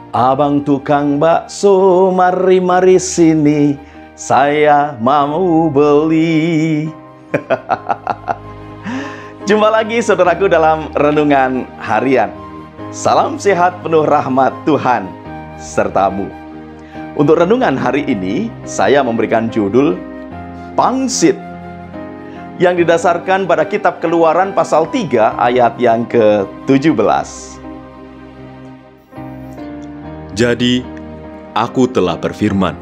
Abang tukang bakso, mari-mari sini, saya mau beli. Jumpa lagi saudaraku dalam renungan harian. Salam sehat penuh rahmat Tuhan sertamu. Untuk renungan hari ini, saya memberikan judul Pangsit, yang didasarkan pada kitab Keluaran pasal 3 ayat yang ke-17. Jadi, aku telah berfirman,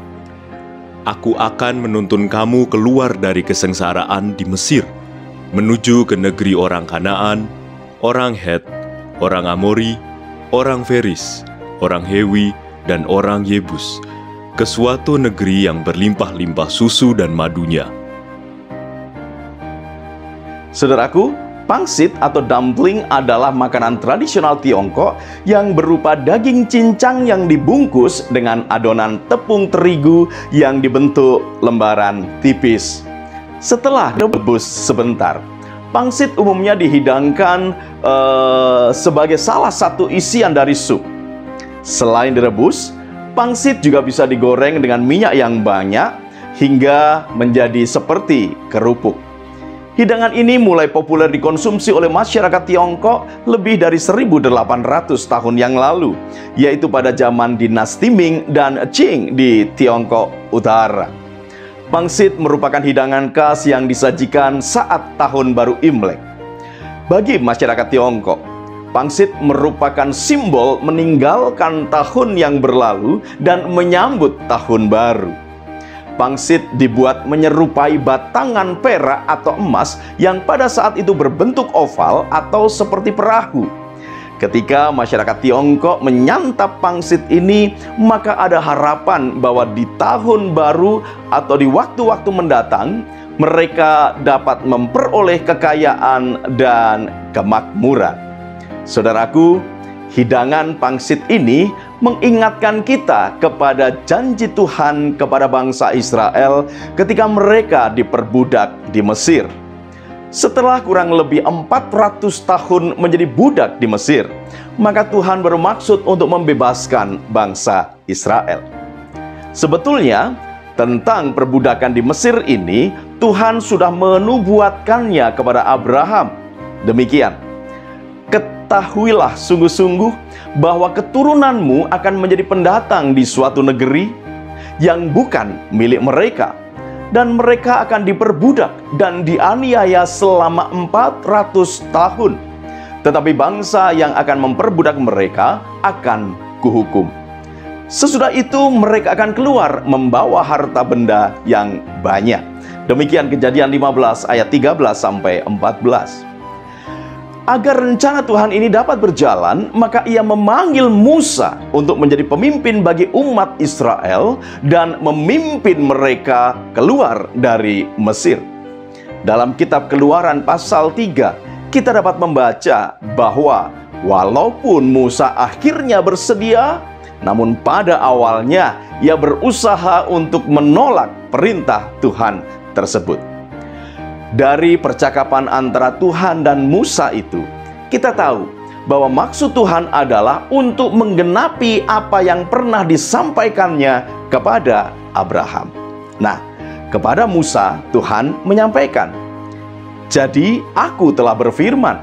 aku akan menuntun kamu keluar dari kesengsaraan di Mesir, menuju ke negeri orang Kanaan, orang Het, orang Amori, orang Feris, orang Hewi, dan orang Yebus, ke suatu negeri yang berlimpah-limpah susu dan madunya. Saudaraku, pangsit atau dumpling adalah makanan tradisional Tiongkok yang berupa daging cincang yang dibungkus dengan adonan tepung terigu yang dibentuk lembaran tipis. Setelah direbus sebentar, pangsit umumnya dihidangkan sebagai salah satu isian dari sup. Selain direbus, pangsit juga bisa digoreng dengan minyak yang banyak hingga menjadi seperti kerupuk. Hidangan ini mulai populer dikonsumsi oleh masyarakat Tiongkok lebih dari 1.800 tahun yang lalu, yaitu pada zaman dinasti Ming dan Qing di Tiongkok Utara. Pangsit merupakan hidangan khas yang disajikan saat Tahun Baru Imlek. Bagi masyarakat Tiongkok, pangsit merupakan simbol meninggalkan tahun yang berlalu dan menyambut tahun baru. Pangsit dibuat menyerupai batangan perak atau emas yang pada saat itu berbentuk oval atau seperti perahu. Ketika masyarakat Tiongkok menyantap pangsit ini, maka ada harapan bahwa di tahun baru atau di waktu-waktu mendatang, mereka dapat memperoleh kekayaan dan kemakmuran. Saudaraku, hidangan pangsit ini mengingatkan kita kepada janji Tuhan kepada bangsa Israel ketika mereka diperbudak di Mesir. Setelah kurang lebih 400 tahun menjadi budak di Mesir, maka Tuhan bermaksud untuk membebaskan bangsa Israel. Sebetulnya, tentang perbudakan di Mesir ini, Tuhan sudah menubuatkannya kepada Abraham. Demikian, ketahuilah sungguh-sungguh bahwa keturunanmu akan menjadi pendatang di suatu negeri yang bukan milik mereka, dan mereka akan diperbudak dan dianiaya selama 400 tahun. Tetapi bangsa yang akan memperbudak mereka akan kuhukum. Sesudah itu mereka akan keluar membawa harta benda yang banyak. Demikian Kejadian 15 ayat 13 sampai 14. Agar rencana Tuhan ini dapat berjalan, maka ia memanggil Musa untuk menjadi pemimpin bagi umat Israel dan memimpin mereka keluar dari Mesir. Dalam kitab Keluaran pasal 3, kita dapat membaca bahwa walaupun Musa akhirnya bersedia, namun pada awalnya ia berusaha untuk menolak perintah Tuhan tersebut. Dari percakapan antara Tuhan dan Musa itu, kita tahu bahwa maksud Tuhan adalah untuk menggenapi apa yang pernah disampaikannya kepada Abraham. Nah, kepada Musa Tuhan menyampaikan, "Jadi aku telah berfirman,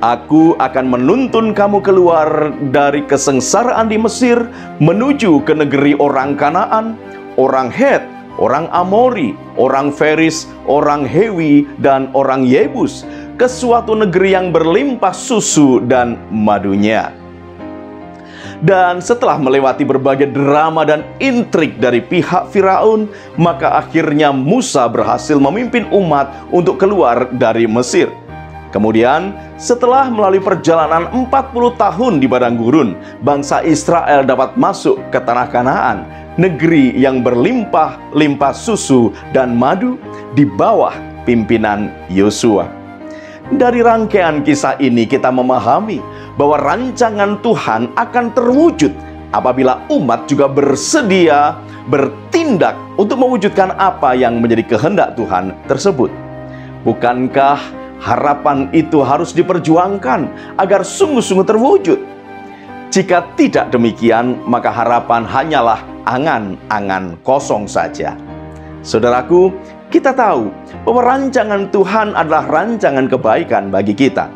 aku akan menuntun kamu keluar dari kesengsaraan di Mesir menuju ke negeri orang Kanaan, orang Het, orang Amori, orang Feris, orang Hewi, dan orang Yebus, ke suatu negeri yang berlimpah susu dan madunya." Dan setelah melewati berbagai drama dan intrik dari pihak Firaun, maka akhirnya Musa berhasil memimpin umat untuk keluar dari Mesir. Kemudian, setelah melalui perjalanan 40 tahun di padang gurun, bangsa Israel dapat masuk ke tanah Kanaan, negeri yang berlimpah-limpah susu dan madu di bawah pimpinan Yosua. Dari rangkaian kisah ini kita memahami bahwa rancangan Tuhan akan terwujud apabila umat juga bersedia bertindak untuk mewujudkan apa yang menjadi kehendak Tuhan tersebut. Bukankah harapan itu harus diperjuangkan agar sungguh-sungguh terwujud? Jika tidak demikian, maka harapan hanyalah angan-angan kosong saja. Saudaraku, kita tahu bahwa rancangan Tuhan adalah rancangan kebaikan bagi kita.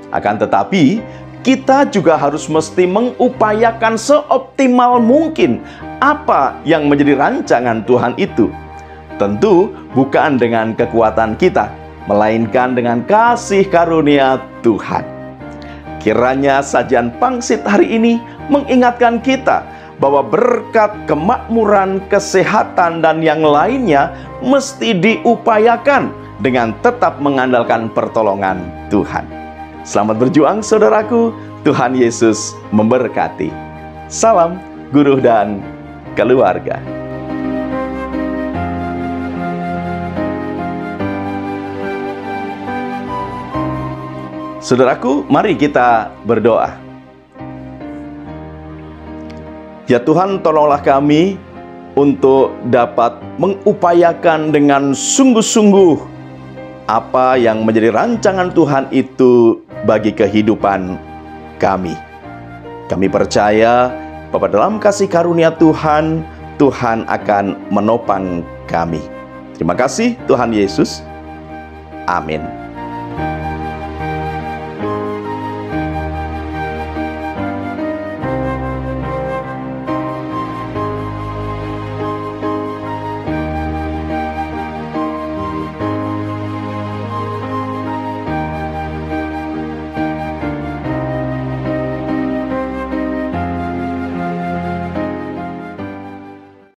Akan tetapi, kita juga harus mesti mengupayakan seoptimal mungkin apa yang menjadi rancangan Tuhan itu. Tentu bukan dengan kekuatan kita, melainkan dengan kasih karunia Tuhan. Kiranya sajian pangsit hari ini mengingatkan kita bahwa berkat, kemakmuran, kesehatan, dan yang lainnya mesti diupayakan dengan tetap mengandalkan pertolongan Tuhan. Selamat berjuang saudaraku, Tuhan Yesus memberkati. Salam guru dan keluarga. Saudaraku, mari kita berdoa. Ya Tuhan, tolonglah kami untuk dapat mengupayakan dengan sungguh-sungguh apa yang menjadi rancangan Tuhan itu bagi kehidupan kami. Kami percaya bahwa dalam kasih karunia Tuhan, Tuhan akan menopang kami. Terima kasih Tuhan Yesus. Amin.